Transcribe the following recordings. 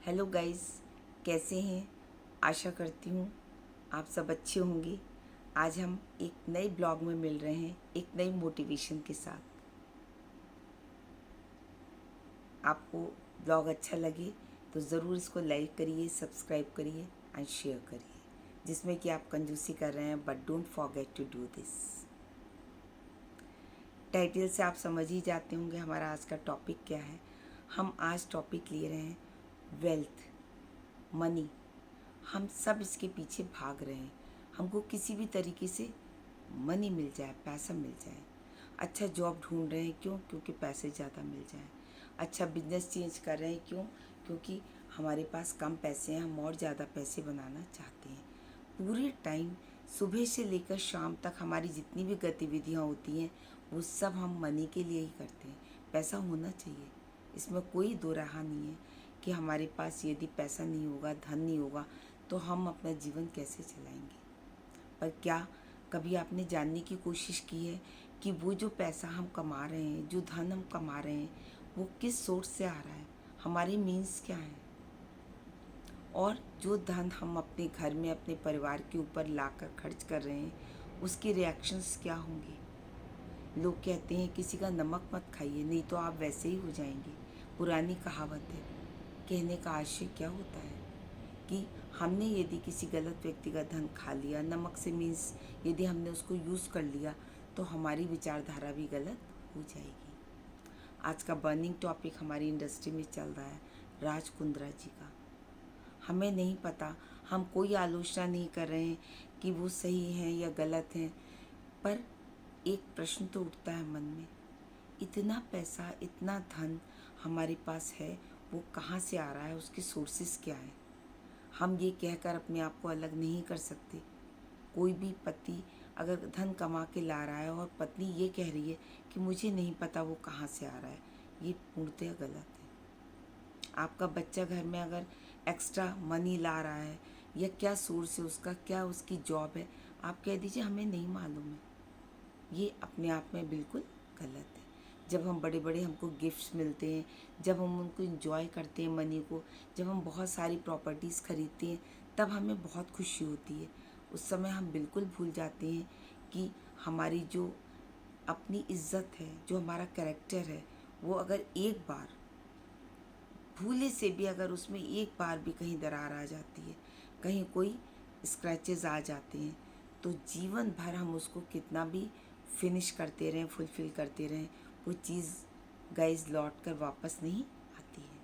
Hello guys, कैसे हैं। आशा करती हूँ आप सब अच्छे होंगे। आज हम एक नए ब्लॉग में मिल रहे हैं, एक नई मोटिवेशन के साथ। आपको ब्लॉग अच्छा लगे तो ज़रूर इसको लाइक करिए, सब्सक्राइब करिए एंड शेयर करिए, जिसमें कि आप कंजूसी कर रहे हैं, but don't forget to do this. Title से आप समझ ही जाते होंगे हमारा आज का टॉपिक क्या है। हम आज टॉपिक ले रहे हैं वेल्थ, मनी। हम सब इसके पीछे भाग रहे हैं। हमको किसी भी तरीके से मनी मिल जाए, पैसा मिल जाए। अच्छा जॉब ढूंढ रहे हैं, क्यों? क्योंकि पैसे ज़्यादा मिल जाए। अच्छा बिजनेस चेंज कर रहे हैं, क्यों? क्योंकि हमारे पास कम पैसे हैं, हम और ज़्यादा पैसे बनाना चाहते हैं। पूरे टाइम सुबह से लेकर शाम तक हमारी जितनी भी गतिविधियाँ होती हैं वो सब हम मनी के लिए ही करते हैं। पैसा होना चाहिए, इसमें कोई दो राह नहीं है कि हमारे पास यदि पैसा नहीं होगा, धन नहीं होगा तो हम अपना जीवन कैसे चलाएंगे। पर क्या कभी आपने जानने की कोशिश की है कि वो जो पैसा हम कमा रहे हैं, जो धन हम कमा रहे हैं, वो किस सोर्स से आ रहा है, हमारे मीन्स क्या हैं, और जो धन हम अपने घर में अपने परिवार के ऊपर लाकर खर्च कर रहे हैं उसके रिएक्शंस क्या होंगे। लोग कहते हैं किसी का नमक मत खाइए, नहीं तो आप वैसे ही हो जाएंगे। पुरानी कहावत है। कहने का आशय क्या होता है कि हमने यदि किसी गलत व्यक्ति का धन खा लिया, नमक से मीन्स यदि हमने उसको यूज़ कर लिया, तो हमारी विचारधारा भी गलत हो जाएगी। आज का बर्निंग टॉपिक हमारी इंडस्ट्री में चल रहा है राज कुंद्रा जी का। हमें नहीं पता, हम कोई आलोचना नहीं कर रहे हैं कि वो सही हैं या गलत हैं, पर एक प्रश्न तो उठता है मन में, इतना पैसा, इतना धन हमारे पास है, वो कहाँ से आ रहा है, उसके सोर्सेस क्या हैं। हम ये कहकर अपने आप को अलग नहीं कर सकते। कोई भी पति अगर धन कमा के ला रहा है और पत्नी ये कह रही है कि मुझे नहीं पता वो कहाँ से आ रहा है, ये पूर्णतः गलत है। आपका बच्चा घर में अगर एक्स्ट्रा मनी ला रहा है या क्या सोर्स है उसका, क्या उसकी जॉब है, आप कह दीजिए हमें नहीं मालूम है, ये अपने आप में बिल्कुल गलत है। जब हम बड़े बड़े हमको गिफ्ट्स मिलते हैं, जब हम उनको इंजॉय करते हैं मनी को, जब हम बहुत सारी प्रॉपर्टीज़ खरीदते हैं, तब हमें बहुत खुशी होती है। उस समय हम बिल्कुल भूल जाते हैं कि हमारी जो अपनी इज्जत है, जो हमारा कैरेक्टर है, वो अगर एक बार भूले से भी अगर उसमें एक बार भी कहीं दरार आ जाती है, कहीं कोई स्क्रैचेस आ जाते हैं, तो जीवन भर हम उसको कितना भी फिनिश करते रहें, फुलफ़िल करते रहें, वो चीज़ गाइस लौट कर वापस नहीं आती है।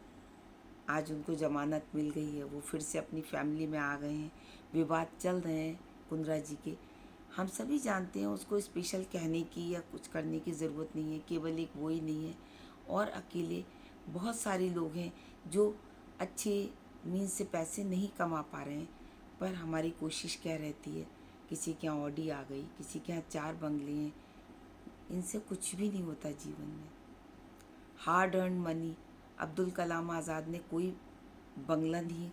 आज उनको ज़मानत मिल गई है, वो फिर से अपनी फैमिली में आ गए हैं। विवाद चल रहे हैं कुंद्रा जी के, हम सभी जानते हैं, उसको स्पेशल कहने की या कुछ करने की ज़रूरत नहीं है। केवल एक वो ही नहीं है, और अकेले बहुत सारे लोग हैं जो अच्छे मीन्स से पैसे नहीं कमा पा रहे हैं, पर हमारी कोशिश क्या रहती है, किसी के यहाँ ऑडी आ गई, किसी के यहाँ 4 बंगले हैं। इनसे कुछ भी नहीं होता जीवन में। Hard earn money, Abdul Kalam Azad ने कोई बंगला नहीं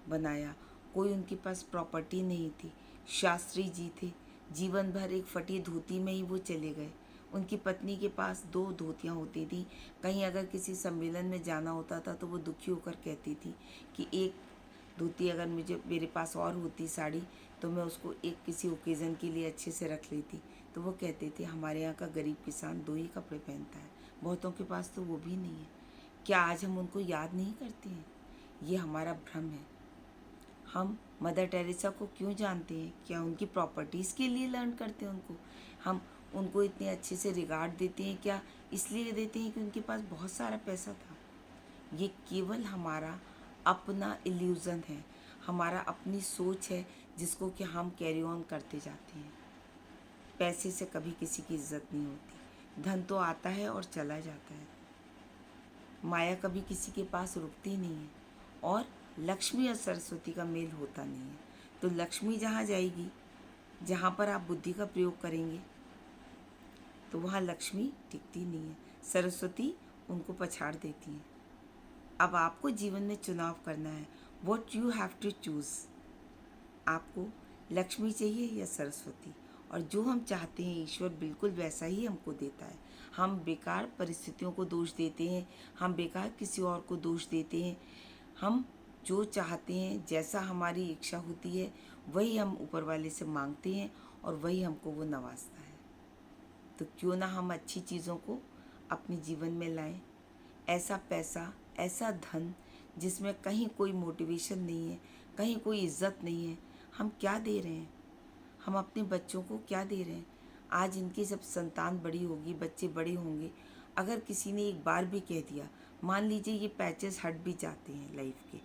बनाया, कोई उनके पास प्रॉपर्टी नहीं थी। शास्त्री जी थे, जीवन भर एक फटी धोती में ही वो चले गए। उनकी पत्नी के पास 2 धोतियाँ होती थी। कहीं अगर किसी सम्मेलन में जाना होता था तो वो दुखी होकर कहती थी कि एक धोती अगर मुझे मेरे पास और होती साड़ी, तो मैं उसको एक किसी ओकेज़न के लिए अच्छे से रख लेती। तो वो कहते थे हमारे यहाँ का गरीब किसान 2 ही कपड़े पहनता है, बहुतों के पास तो वो भी नहीं है। क्या आज हम उनको याद नहीं करते हैं? ये हमारा भ्रम है। हम मदर टेरेसा को क्यों जानते हैं? क्या उनकी प्रॉपर्टीज़ के लिए लर्न करते हैं उनको? हम उनको इतने अच्छे से रिगार्ड देते हैं, क्या इसलिए देते हैं कि उनके पास बहुत सारा पैसा था? ये केवल हमारा अपना इल्यूज़न है, हमारा अपनी सोच है, जिसको कि हम कैरी ऑन करते जाते हैं। पैसे से कभी किसी की इज्जत नहीं होती। धन तो आता है और चला जाता है, माया कभी किसी के पास रुकती नहीं है, और लक्ष्मी और सरस्वती का मेल होता नहीं है। तो लक्ष्मी जहाँ जाएगी, जहाँ पर आप बुद्धि का प्रयोग करेंगे, तो वहाँ लक्ष्मी टिकती नहीं है, सरस्वती उनको पछाड़ देती हैं। अब आपको जीवन में चुनाव करना है, what you have to choose. आपको लक्ष्मी चाहिए या सरस्वती, और जो हम चाहते हैं ईश्वर बिल्कुल वैसा ही हमको देता है। हम बेकार परिस्थितियों को दोष देते हैं, हम बेकार किसी और को दोष देते हैं, हम जो चाहते हैं, जैसा हमारी इच्छा होती है, वही हम ऊपर वाले से मांगते हैं और वही हमको वो नवाजता है। तो क्यों ना हम अच्छी चीज़ों को अपने जीवन में लाएं। ऐसा पैसा, ऐसा धन जिसमें कहीं कोई मोटिवेशन नहीं है, कहीं कोई इज्जत नहीं है, हम क्या दे रहे हैं? हम अपने बच्चों को क्या दे रहे हैं? आज इनकी जब संतान बड़ी होगी, बच्चे बड़े होंगे, अगर किसी ने एक बार भी कह दिया, मान लीजिए ये पैचेस हट भी जाते हैं लाइफ के,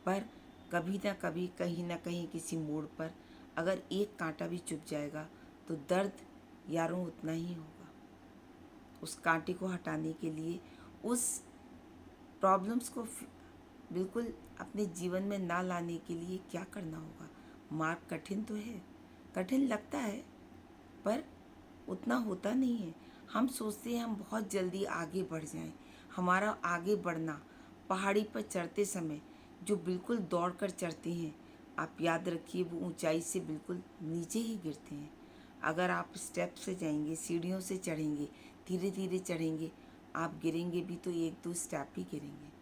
पर कभी ना कभी, कहीं ना कहीं, किसी मोड़ पर अगर एक कांटा भी चुभ जाएगा तो दर्द यारों उतना ही होगा। उस कांटे को हटाने के लिए, उस प्रॉब्लम्स को बिल्कुल अपने जीवन में ना लाने के लिए क्या करना होगा? मार्ग कठिन तो है, कठिन लगता है, पर उतना होता नहीं है। हम सोचते हैं हम बहुत जल्दी आगे बढ़ जाएं। हमारा आगे बढ़ना पहाड़ी पर चढ़ते समय जो बिल्कुल दौड़ कर चढ़ते हैं, आप याद रखिए वो ऊंचाई से बिल्कुल नीचे ही गिरते हैं। अगर आप स्टेप से जाएंगे, सीढ़ियों से चढ़ेंगे, धीरे धीरे चढ़ेंगे, आप गिरेंगे भी तो एक दो स्टेप ही गिरेंगे।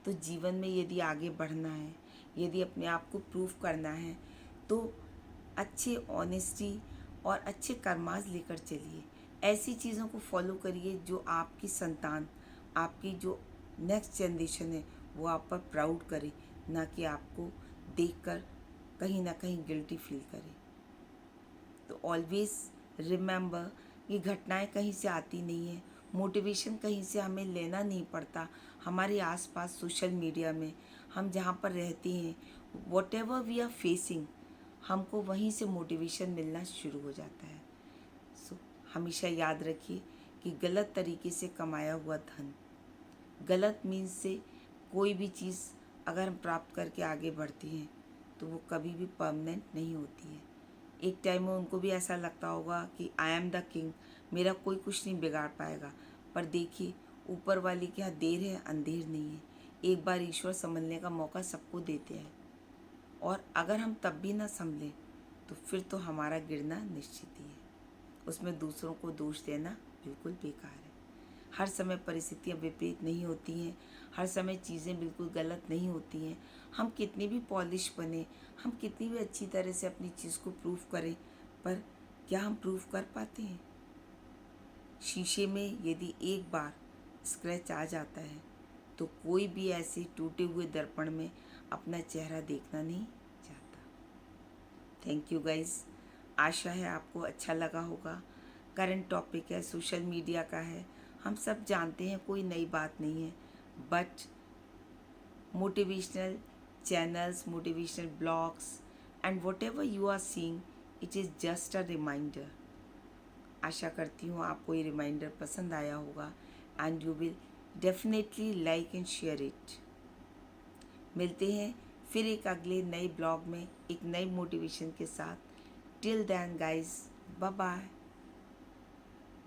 तो जीवन में यदि आगे बढ़ना है, यदि अपने आप को प्रूव करना है, तो अच्छे ऑनेस्टी और अच्छे कर्माज लेकर चलिए। ऐसी चीज़ों को फॉलो करिए जो आपकी संतान, आपकी जो नेक्स्ट जनरेशन है, वो आप पर प्राउड करे, ना कि आपको देखकर कहीं ना कहीं गिल्टी फील करे। तो ऑलवेज रिमेंबर, ये घटनाएं कहीं से आती नहीं है, मोटिवेशन कहीं से हमें लेना नहीं पड़ता। हमारे आसपास सोशल मीडिया में हम जहाँ पर रहते हैं, whatever we are facing, हमको वहीं से मोटिवेशन मिलना शुरू हो जाता है। सो हमेशा याद रखिए कि गलत तरीके से कमाया हुआ धन, गलत मीन्स से कोई भी चीज़ अगर हम प्राप्त करके आगे बढ़ते हैं तो वो कभी भी परमानेंट नहीं होती है। एक टाइम में उनको भी ऐसा लगता होगा कि आई एम द किंग, मेरा कोई कुछ नहीं बिगाड़ पाएगा। पर देखिए, ऊपर वाले के यहाँ देर है अंधेर नहीं है। एक बार ईश्वर संभलने का मौका सबको देते हैं, और अगर हम तब भी ना संभलें तो फिर तो हमारा गिरना निश्चित ही है। उसमें दूसरों को दोष देना बिल्कुल बेकार है। हर समय परिस्थितियाँ विपरीत नहीं होती हैं, हर समय चीज़ें बिल्कुल गलत नहीं होती हैं। हम कितनी भी पॉलिश बने, हम कितनी भी अच्छी तरह से अपनी चीज़ को प्रूफ करें, पर क्या हम प्रूफ कर पाते हैं? शीशे में यदि एक बार स्क्रैच आ जाता है तो कोई भी ऐसे टूटे हुए दर्पण में अपना चेहरा देखना नहीं चाहता। थैंक यू गाइस, आशा है आपको अच्छा लगा होगा। करंट टॉपिक है, सोशल मीडिया का है, हम सब जानते हैं, कोई नई बात नहीं है, but motivational channels, motivational blogs and whatever you are seeing, it is just a reminder. आशा करती हूँ आपको ये रिमाइंडर पसंद आया होगा and you will definitely like and share it. मिलते हैं फिर एक अगले नए ब्लॉग में एक नई मोटिवेशन के साथ। Till then guys, bye bye.